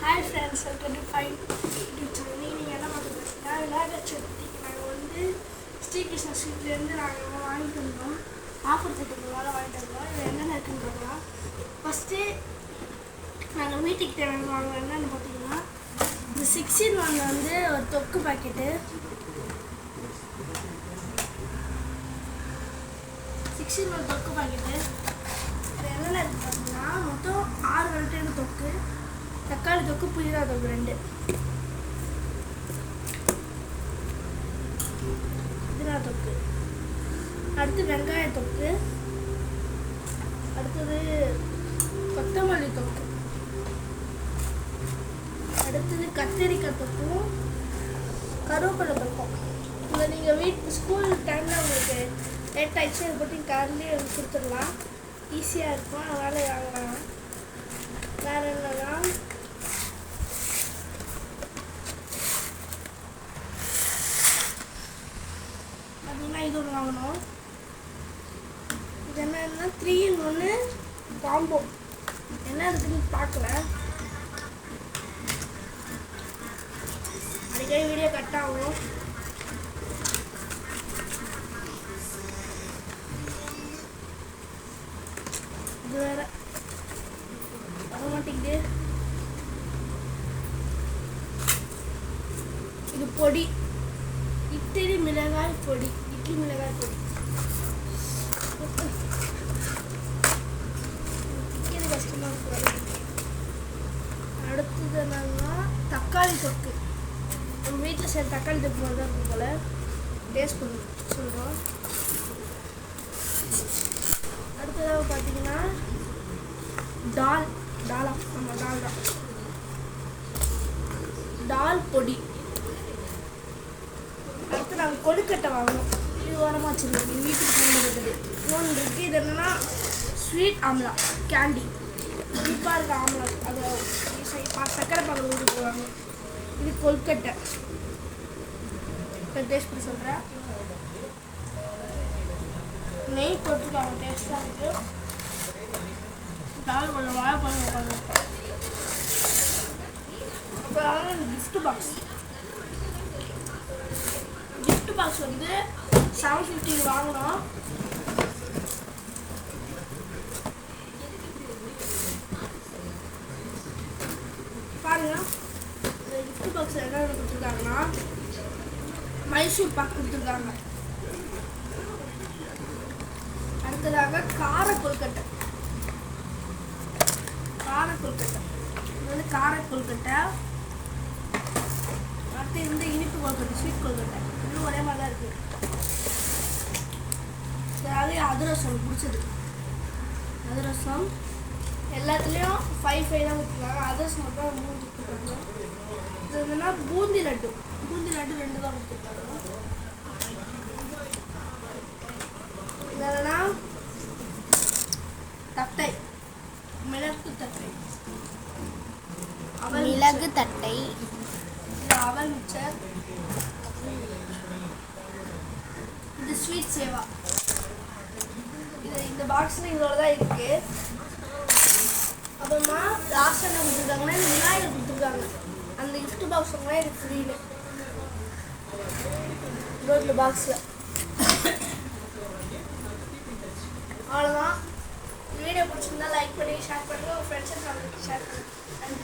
Hi friends, welcome to Find Channel. நீங்கள் என்ன பண்ணுறீங்கன்னா விநாயகர் சதுர்த்திக்கு நாங்கள் வந்து ஸ்ரீகிருஷ்ண ஸ்வீட்லேருந்து நாங்கள் வாங்கிட்டு வந்தோம். ஆஃபர் திட்டங்களால் வாங்கிட்டு வந்தோம். இது என்னென்ன இருக்குன்னு பார்க்கலாம். ஃபஸ்ட்டு நாங்கள் வீட்டுக்கு தேவையான வாங்க என்னென்னு பார்த்தீங்கன்னா இந்த 6-in-1 வந்து ஒரு தொக்கு பாக்கெட்டு, 6-in-1 தொக்கு பாக்கெட்டு. இது என்னென்ன இருக்குது பார்த்தீங்கன்னா மொத்தம் 6 வெரைட்டியான தொக்கு, தக்காளி தொக்கு, புதினா தொக்கு 2, புதினா தொக்கு, அடுத்து வெங்காய தொக்கு, அடுத்தது கொத்தமல்லி தொக்கு, அடுத்தது கத்திரிக்காய் தொக்கும், கருவேப்பிலை தொக்கும். இங்கே நீங்கள் ஸ்கூல் டைமில் உங்களுக்கு லேட் ஆகிடுச்சு, அதை போட்டு காரிலே கொடுத்துடலாம், ஈஸியாக இருக்கும், அதனால் வாங்கலாம். வேறு என்னன்னா இது ஒன்று வாங்கணும். இது என்னன்னா 3-in-1 காம்போ. என்ன இருக்குன்னு பார்க்கல, அடிக்கடி வீடியோ கட் ஆகும். இது வேற வர மாட்டேங்குது. இது பொடி, இட்லி மிளகாய் பொடி, இட்லி மிளகாய் பொடி. இது கஷ்டமாக இருக்கும். அடுத்தது என்னன்னா தக்காளி தொக்கு. நம்ம வீட்டில் செய்கிற தக்காளி தொக்கு மாதிரி தான் இருக்கும் போல், டேஸ்ட் பண்ணி சொல்கிறோம். அடுத்ததாக பார்த்தீங்கன்னா டால் பொடி. அடுத்து நாங்கள் கொழுக்கட்டை வாங்கணும். இது ஓரமாக வச்சுருக்கோம், இது வீட்டுக்கு பயன்படுத்துது. இன்னொன்று இருக்குது, இது என்னென்னா ஸ்வீட் ஆம்லா கேண்டி, இனிப்பாக இருக்க ஆம்லா, அதை சக்கரை பால் ஊற்றி போவாங்க. இது கொழுக்கட்டை. இப்போ டேஸ்ட் பண்ணி சொல்கிறேன். நெய் போட்டுருக்காங்க, டேஸ்ட்டாக இருக்குது. டால் கொஞ்சம் வாழைப்பழம் வைப்பாங்க. அப்புறம் கிஃப்ட் பாக்ஸ் வந்து 750 வாங்கினோம். பாருங்க, இந்த கிஃப்ட் பாக்ஸ் என்ன கொடுத்துருக்காங்கன்னா மைசூர் பாக் கொடுத்துருக்காங்க. அடுத்ததாக கார கொழுக்கட்டை. இது வந்து கார கொழுக்கட்டை. அடுத்து இந்த இனிப்பு கொழுக்கட்டை, ஸ்வீட் கொழுக்கட்டை. இன்னும் ஒரே மாதிரி தான் இருக்குது. அதாவது அதிரசம் பிடிச்சது. அதிரசம் எல்லாத்துலேயும் 5 தான் கொடுத்துருக்காங்க. அதிரசம் மட்டும் 3 கொடுத்துருக்காங்க. இது என்னன்னா பூந்தி லட்டு 2 தான் கொடுத்துருக்காங்க. இது என்னன்னா தட்டை, மிளகு தட்டை, இது அவல் மிக்சர், இது ஸ்வீட் சேவா. இது இந்த பாக்ஸில் இதோட தான் இருக்குது. அப்புறமா லாஸ்ட் என்ன கொடுத்துருக்காங்கன்னா இந்த விநாயகர் கொடுத்துருக்காங்க. அந்த கிஃப்ட் பாக்ஸ் வாங்கினா இது ஃப்ரீன்னு இந்த பாக்ஸில். அவ்வளோதான். வீடியோ பிடிச்சிருந்தா லைக் பண்ணி ஷேர் பண்ணுங்கள், உங்கள் ஃப்ரெண்ட்ஸ் அண்ட் ஃபேமிலிக்கு ஷேர் பண்ணுங்கள்.